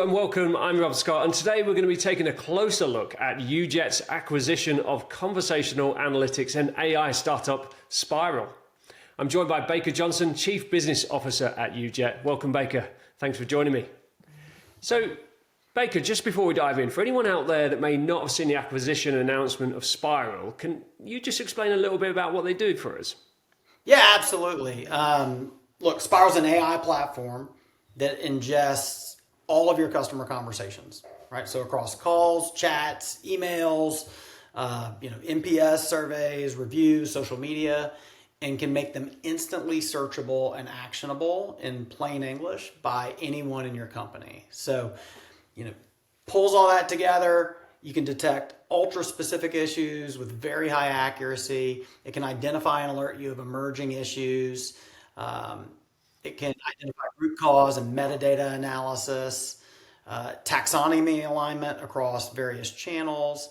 and welcome. I'm Rob Scott, and today we're going to be taking a closer look at UJet's acquisition of conversational analytics and AI startup Spiral. I'm joined by Baker Johnson, Chief Business Officer at UJet. Welcome, Baker. Thanks for joining me. So, Baker, just before we dive in, for anyone out there that may not have seen the acquisition announcement of Spiral, can you just explain a little bit about what they do for us? Yeah, absolutely. Look, Spiral's an AI platform that ingests all of your customer conversations, right? So across calls, chats, emails, NPS surveys, reviews, social media, and can make them instantly searchable and actionable in plain English by anyone in your company. So, pulls all that together. You can detect ultra specific issues with very high accuracy. It can identify and alert you of emerging issues. It can identify root cause and metadata analysis, taxonomy alignment across various channels.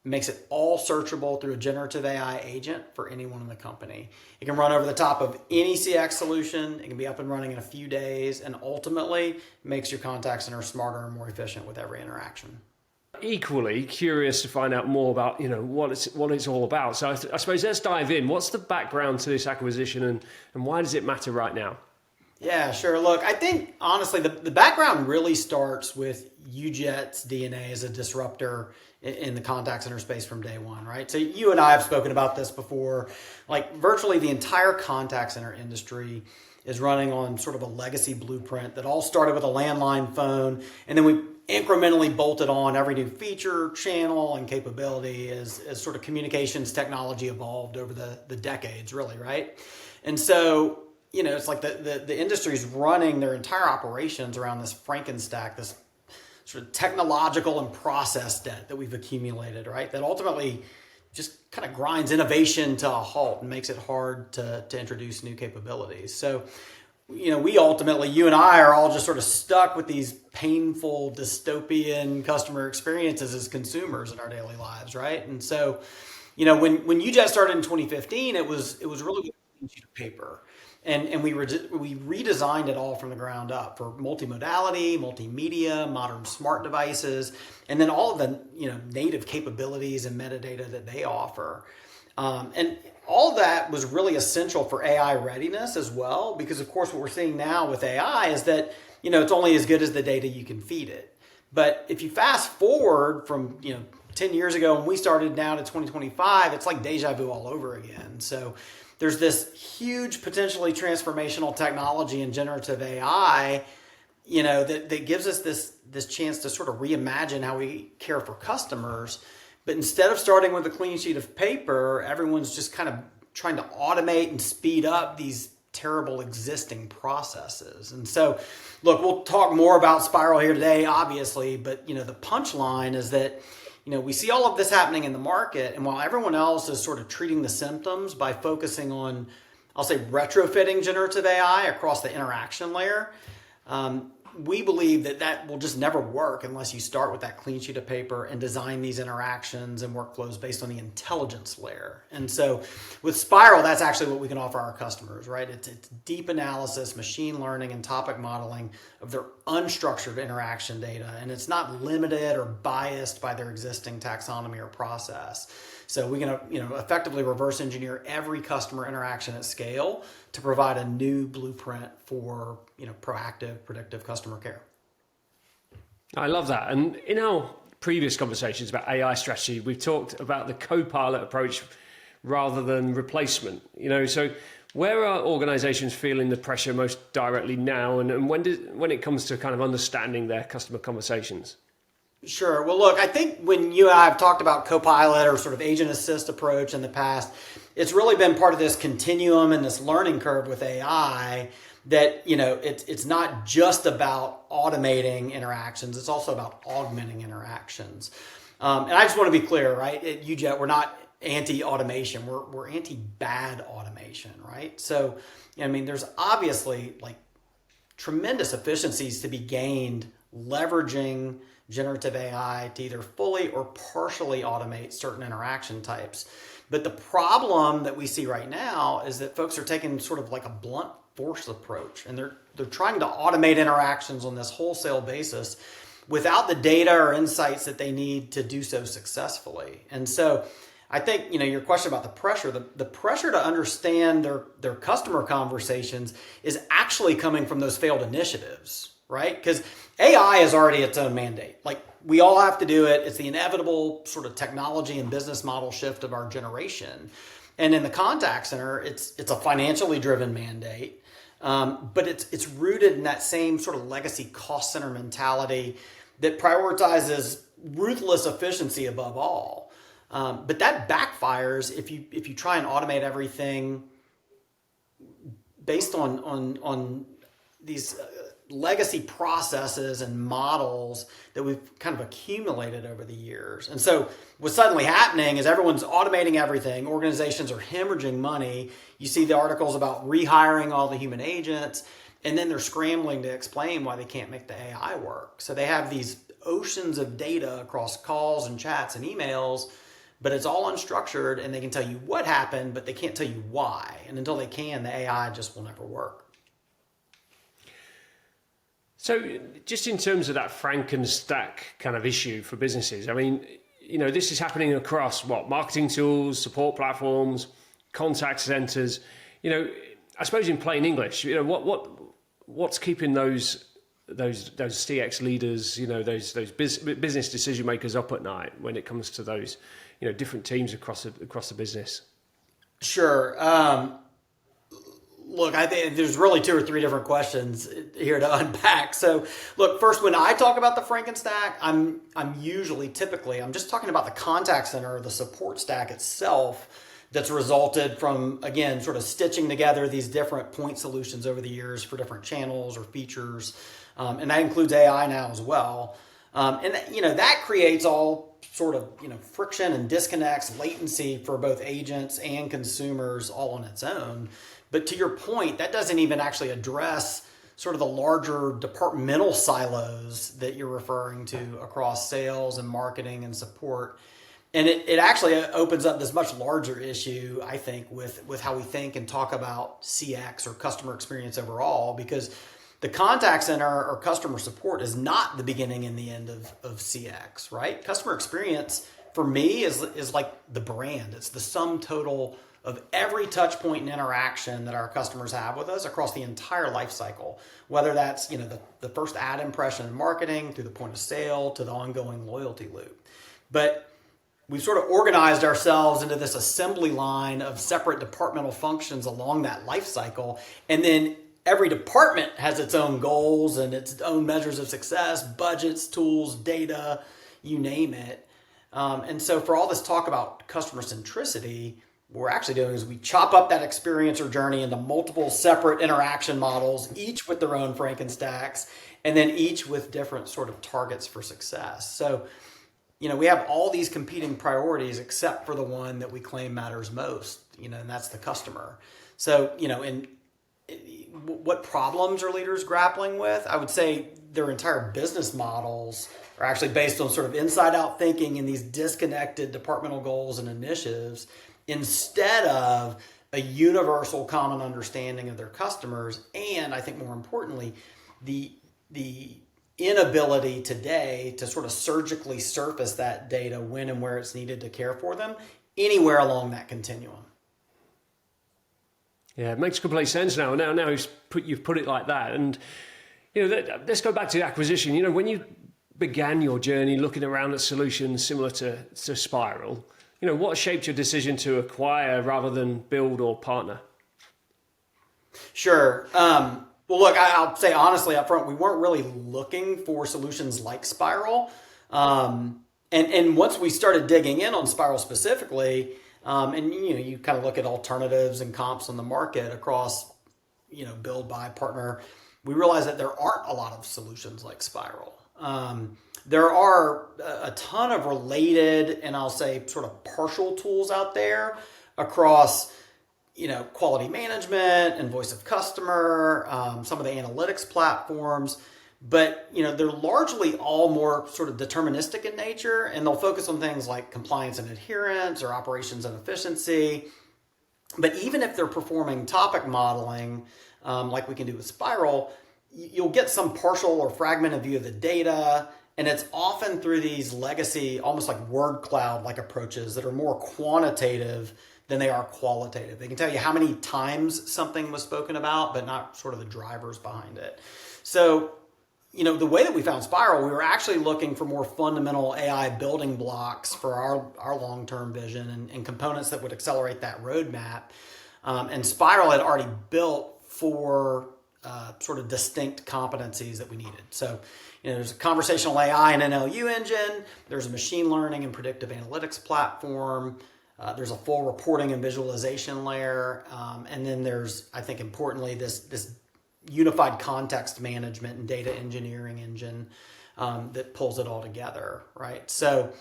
It makes it all searchable through a generative AI agent for anyone in the company. It can run over the top of any CX solution. It can be up and running in a few days, and ultimately makes your contact center smarter and more efficient with every interaction. Equally curious to find out more about what it's all about. So I suppose let's dive in. What's the background to this acquisition, and why does it matter right now? Yeah, sure. Look, I think honestly, the background really starts with UJet's DNA as a disruptor in the contact center space from day one, right? So you and I have spoken about this before. Like virtually the entire contact center industry is running on sort of a legacy blueprint that all started with a landline phone, and then we incrementally bolted on every new feature, channel, and capability as sort of communications technology evolved over the decades, really, right? And so it's like the industry's running their entire operations around this Frankenstack, this sort of technological and process debt that we've accumulated, right? That ultimately just kind of grinds innovation to a halt and makes it hard to introduce new capabilities. So, we ultimately, you and I are all just sort of stuck with these painful dystopian customer experiences as consumers in our daily lives, right? And so, when UJet started in 2015, it was really a clean sheet of paper. And we redesigned it all from the ground up for multimodality, multimedia, modern smart devices, and then all of the native capabilities and metadata that they offer. And all of that was really essential for AI readiness as well, because of course what we're seeing now with AI is that it's only as good as the data you can feed it. But if you fast forward from 10 years ago when we started now to 2025, it's like deja vu all over again. So there's this huge potentially transformational technology in generative AI, that gives us this chance to sort of reimagine how we care for customers. But instead of starting with a clean sheet of paper, everyone's just kind of trying to automate and speed up these terrible existing processes. And so, look, we'll talk more about Spiral here today, obviously, but the punchline is that we see all of this happening in the market, and while everyone else is sort of treating the symptoms by focusing on, I'll say, retrofitting generative AI across the interaction layer, we believe that will just never work unless you start with that clean sheet of paper and design these interactions and workflows based on the intelligence layer. And so with Spiral, that's actually what we can offer our customers, right? It's deep analysis, machine learning, and topic modeling of their unstructured interaction data. And it's not limited or biased by their existing taxonomy or process. So we can effectively reverse engineer every customer interaction at scale to provide a new blueprint for proactive, predictive customer care. I love that. And in our previous conversations about AI strategy, we've talked about the co-pilot approach rather than replacement. So where are organizations feeling the pressure most directly now, and when it comes to kind of understanding their customer conversations? Sure. Well, look, I think when you and I have talked about Copilot or sort of agent assist approach in the past, it's really been part of this continuum and this learning curve with AI that, it's not just about automating interactions. It's also about augmenting interactions. And I just want to be clear, right? At UJet, we're not anti-automation. We're anti-bad automation, right? So, there's obviously tremendous efficiencies to be gained leveraging generative AI to either fully or partially automate certain interaction types. But the problem that we see right now is that folks are taking sort of like a blunt force approach, and they're trying to automate interactions on this wholesale basis without the data or insights that they need to do so successfully. And so I think, your question about the pressure to understand their customer conversations is actually coming from those failed initiatives, right? Because AI is already its own mandate. Like, we all have to do it. It's the inevitable sort of technology and business model shift of our generation. And in the contact center, it's a financially driven mandate, but it's rooted in that same sort of legacy cost center mentality that prioritizes ruthless efficiency above all. But that backfires if you try and automate everything based on these legacy processes and models that we've kind of accumulated over the years. And so what's suddenly happening is everyone's automating everything. Organizations are hemorrhaging money. You see the articles about rehiring all the human agents, and then they're scrambling to explain why they can't make the AI work. So they have these oceans of data across calls and chats and emails, but it's all unstructured, and they can tell you what happened, but they can't tell you why. And until they can, the AI just will never work. So just in terms of that Frankenstack kind of issue for businesses, I mean, this is happening across marketing tools, support platforms, contact centers. I suppose in plain English, what's keeping those CX leaders, those business decision makers up at night when it comes to those, different teams across the business? Sure. Look, I think there's really 2 or 3 different questions here to unpack. So, look, first, when I talk about the Frankenstack, I'm just talking about the contact center or the support stack itself that's resulted from, again, sort of stitching together these different point solutions over the years for different channels or features. And that includes AI now as well. And that creates all sort of, friction and disconnects, latency for both agents and consumers all on its own. But to your point, that doesn't even actually address sort of the larger departmental silos that you're referring to across sales and marketing and support. And it actually opens up this much larger issue, I think, with how we think and talk about CX or customer experience overall, because the contact center or customer support is not the beginning and the end of CX, right? Customer experience, for me, is like the brand. It's the sum total of every touch point and interaction that our customers have with us across the entire life cycle, whether that's the first ad impression in marketing through the point of sale to the ongoing loyalty loop. But we've sort of organized ourselves into this assembly line of separate departmental functions along that life cycle, and then every department has its own goals and its own measures of success, budgets, tools, data, you name it. And so for all this talk about customer centricity, what we're actually doing is we chop up that experience or journey into multiple separate interaction models, each with their own Frankenstacks, and then each with different sort of targets for success. So, we have all these competing priorities except for the one that we claim matters most, and that's the customer. So, what problems are leaders grappling with? I would say their entire business models are actually based on sort of inside-out thinking and these disconnected departmental goals and initiatives, instead of a universal common understanding of their customers, and I think more importantly, the inability today to sort of surgically surface that data when and where it's needed to care for them anywhere along that continuum. Yeah, it makes complete sense now. Now you've put it like that, and let's go back to the acquisition. When you began your journey looking around at solutions similar to Spiral, what shaped your decision to acquire rather than build or partner? Sure. Well, look, I'll say honestly up front, we weren't really looking for solutions like Spiral. And once we started digging in on Spiral specifically, and you kind of look at alternatives and comps on the market across, build, buy, partner, we realized that there aren't a lot of solutions like Spiral. There are a ton of related and I'll say sort of partial tools out there across, quality management and voice of customer, some of the analytics platforms, but, they're largely all more sort of deterministic in nature, and they'll focus on things like compliance and adherence or operations and efficiency. But even if they're performing topic modeling, like we can do with Spiral, you'll get some partial or fragmented view of the data, And it's often through these legacy, almost like word cloud like approaches that are more quantitative than they are qualitative. They can tell you how many times something was spoken about, but not sort of the drivers behind it. So, the way that we found Spiral, we were actually looking for more fundamental AI building blocks for our long-term vision and components that would accelerate that roadmap. And Spiral had already built 4 sort of distinct competencies that we needed. So, there's a conversational AI and NLU engine. There's a machine learning and predictive analytics platform. There's a full reporting and visualization layer. And then there's, I think importantly, this unified context management and data engineering engine that pulls it all together, right? So,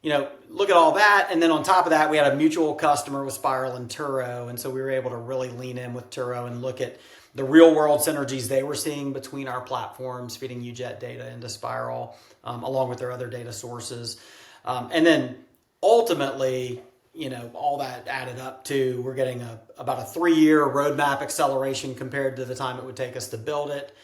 look at all that. And then on top of that, we had a mutual customer with Spiral and Turo. And so we were able to really lean in with Turo and look at the real world synergies they were seeing between our platforms, feeding UJet data into Spiral, along with their other data sources. And then ultimately, all that added up to we're getting about a 3-year roadmap acceleration compared to the time it would take us to build it.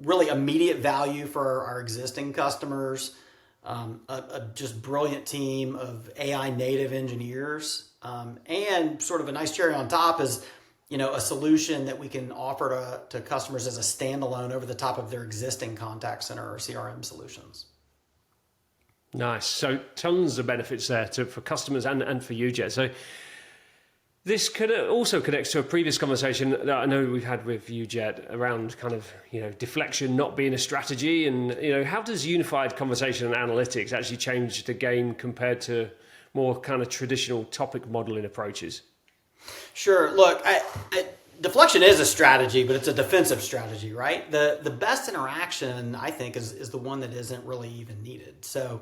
Really immediate value for our existing customers. A just brilliant team of AI native engineers, and sort of a nice cherry on top is, a solution that we can offer to customers as a standalone over the top of their existing contact center or CRM solutions. Nice. So tons of benefits there for customers and for UJet. So this also connects to a previous conversation that I know we've had with UJet around kind of, deflection not being a strategy. And, how does unified conversation and analytics actually change the game compared to more kind of traditional topic modeling approaches? Sure. Look, deflection is a strategy, but it's a defensive strategy, right? The best interaction, I think, is the one that isn't really even needed. So,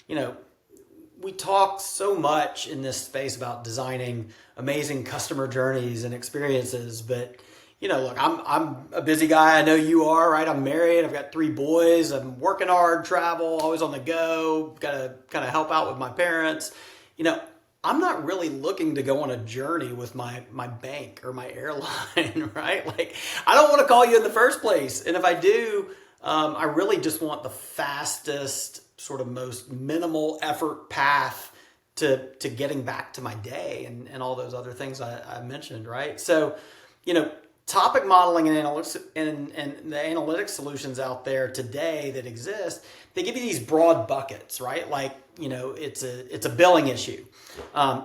we talk so much in this space about designing amazing customer journeys and experiences, but look, I'm a busy guy. I know you are, right? I'm married. I've got 3 boys. I'm working hard, travel, always on the go. Got to kind of help out with my parents. I'm not really looking to go on a journey with my bank or my airline, right? Like, I don't want to call you in the first place. And if I do, I really just want the fastest, sort of most minimal effort path to getting back to my day and all those other things I mentioned, right? So, topic modeling and analytics and the analytics solutions out there today that exist, they give you these broad buckets, right? Like, it's a billing issue.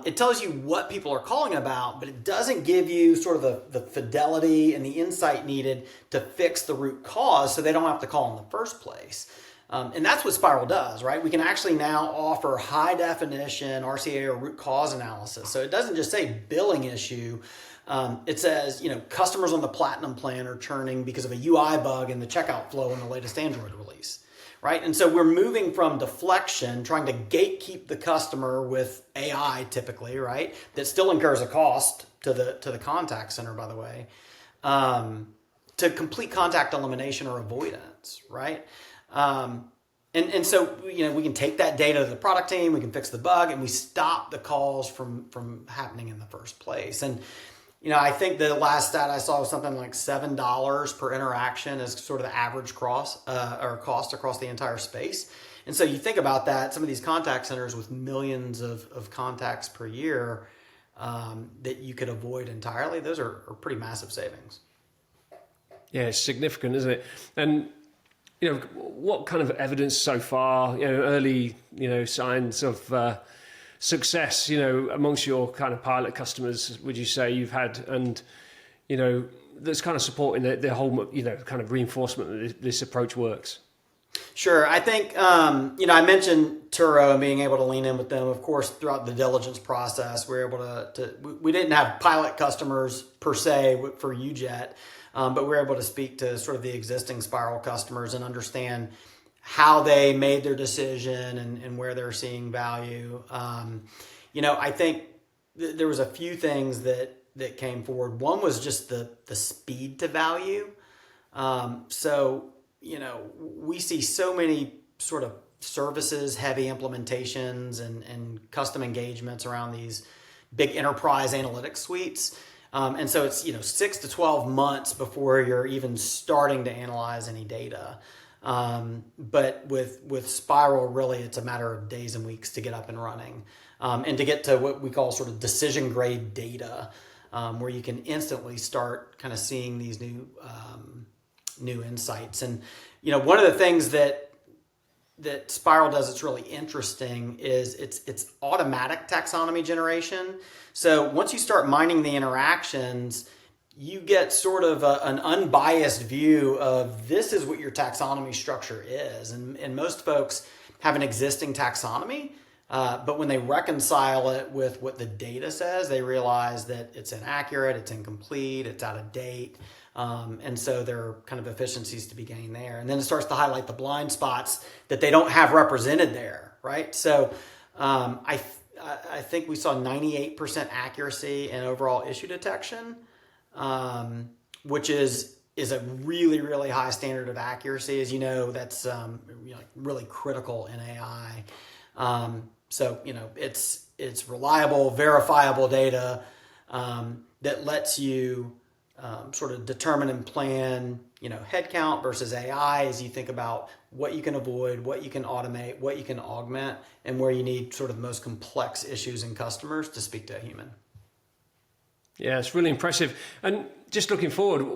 It tells you what people are calling about, but it doesn't give you sort of the fidelity and the insight needed to fix the root cause so they don't have to call in the first place. And that's what Spiral does, right? We can actually now offer high definition RCA or root cause analysis. So it doesn't just say billing issue. It says, customers on the Platinum plan are churning because of a UI bug in the checkout flow in the latest Android release, right? And so we're moving from deflection, trying to gatekeep the customer with AI typically, right? That still incurs a cost to the contact center, by the way, to complete contact elimination or avoidance, right? And so, we can take that data to the product team, we can fix the bug, and we stop the calls from happening in the first place. And, I think the last stat I saw was something like $7 per interaction is sort of the average cost across the entire space. And so you think about that, some of these contact centers with millions of contacts per year that you could avoid entirely, those are pretty massive savings. Yeah, it's significant, isn't it? And what kind of evidence so far, early, signs of success, amongst your kind of pilot customers, would you say you've had, and, that's kind of supporting the whole, kind of reinforcement that this approach works? Sure. I think, I mentioned Turo and being able to lean in with them. Of course, throughout the diligence process, we were able we didn't have pilot customers per se for UJet, but we were able to speak to sort of the existing Spiral customers and understand how they made their decision and where they're seeing value. I think there was a few things that came forward. One was just the speed to value. We see so many sort of services, heavy implementations and custom engagements around these big enterprise analytics suites. And so it's, 6 to 12 months before you're even starting to analyze any data. But with Spiral, really, it's a matter of days and weeks to get up and running, and to get to what we call sort of decision grade data, where you can instantly start kind of seeing these new insights. And one of the things that Spiral does that's really interesting is it's automatic taxonomy generation. So once you start mining the interactions, you get sort of an unbiased view of this is what your taxonomy structure is. And most folks have an existing taxonomy, but when they reconcile it with what the data says, they realize that it's inaccurate, it's incomplete, it's out of date. And so there are kind of efficiencies to be gained there. And then it starts to highlight the blind spots that they don't have represented there, right? So I think we saw 98% accuracy in overall issue detection, which is a really, really high standard of accuracy. As you know, that's really critical in AI. So it's reliable, verifiable data that lets you sort of determine and plan, headcount versus AI as you think about what you can avoid, what you can automate, what you can augment, and where you need sort of most complex issues and customers to speak to a human. Yeah, it's really impressive. And just looking forward,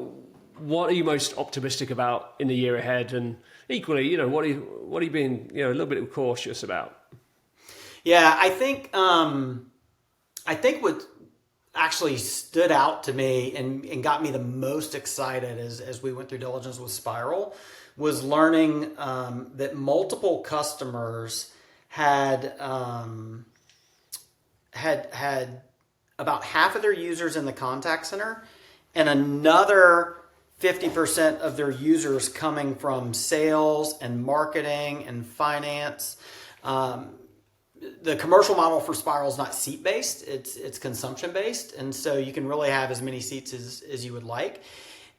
what are you most optimistic about in the year ahead? And equally, what are you being, a little bit cautious about? Yeah, I think what actually stood out to me and got me the most excited as we went through diligence with Spiral was learning that multiple customers had about half of their users in the contact center and another 50% of their users coming from sales and marketing and finance. The commercial model for Spiral is not seat-based, it's consumption-based. And so you can really have as many seats as you would like.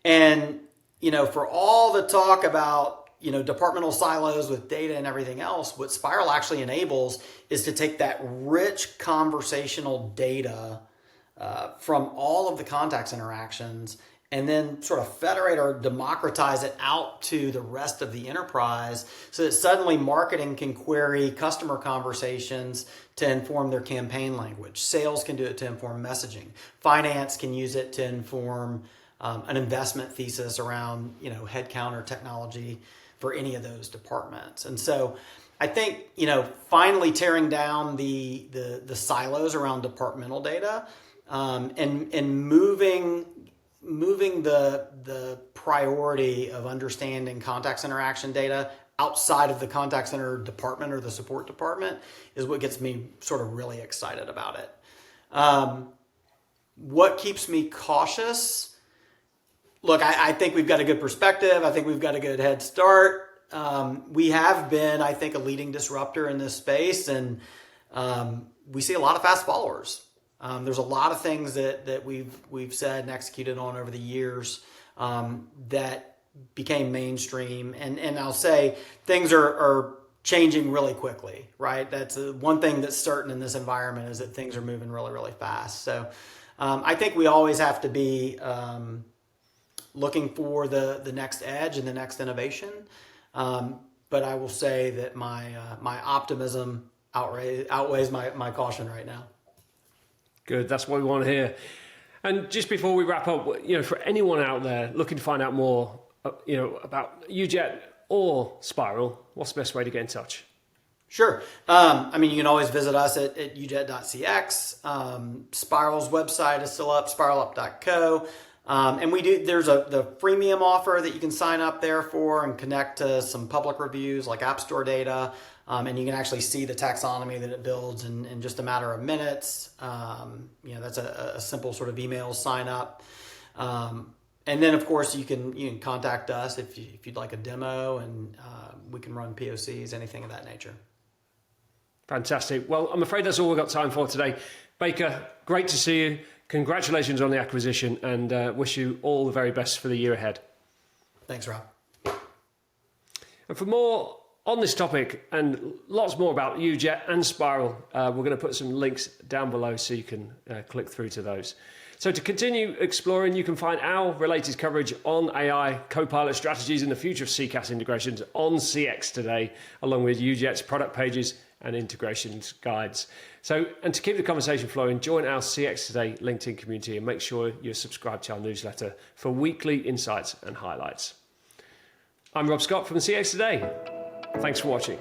And, for all the talk about, departmental silos with data and everything else, what Spiral actually enables is to take that rich conversational data from all of the contacts interactions and then sort of federate or democratize it out to the rest of the enterprise so that suddenly marketing can query customer conversations to inform their campaign language. Sales can do it to inform messaging. Finance can use it to inform an investment thesis around, headcount or technology for any of those departments. And so I think, finally tearing down the silos around departmental data and moving the priority of understanding contacts interaction data outside of the contact center department or the support department is what gets me sort of really excited about it. What keeps me cautious? Look, I think we've got a good perspective. I think we've got a good head start. We have been, I think, a leading disruptor in this space, and we see a lot of fast followers. There's a lot of things that we've said and executed on over the years that became mainstream. And I'll say things are changing really quickly, right? That's one thing that's certain in this environment is that things are moving really, really fast. So I think we always have to be looking for the next edge and the next innovation. But I will say that my optimism outweighs my caution right now. Good, that's what we want to hear. And just before we wrap up, for anyone out there looking to find out more, about UJet or Spiral, what's the best way to get in touch? Sure. You can always visit us at ujet.cx. Spiral's website is still up, spiralup.co. And there's the freemium offer that you can sign up there for and connect to some public reviews like App Store data. And you can actually see the taxonomy that it builds in just a matter of minutes. That's a simple sort of email sign up. And then, of course, you can contact us if you'd like a demo, and we can run POCs, anything of that nature. Fantastic. Well, I'm afraid that's all we've got time for today. Baker, great to see you. Congratulations on the acquisition, and wish you all the very best for the year ahead. Thanks, Rob. And for more On this topic and lots more about UJet and Spiral, we're going to put some links down below so you can click through to those. So to continue exploring, you can find our related coverage on AI, Copilot strategies and the future of CCaaS integrations on CX Today, along with UJet's product pages and integrations guides. So, and to keep the conversation flowing, join our CX Today LinkedIn community and make sure you're subscribed to our newsletter for weekly insights and highlights. I'm Rob Scott from CX Today. Thanks for watching.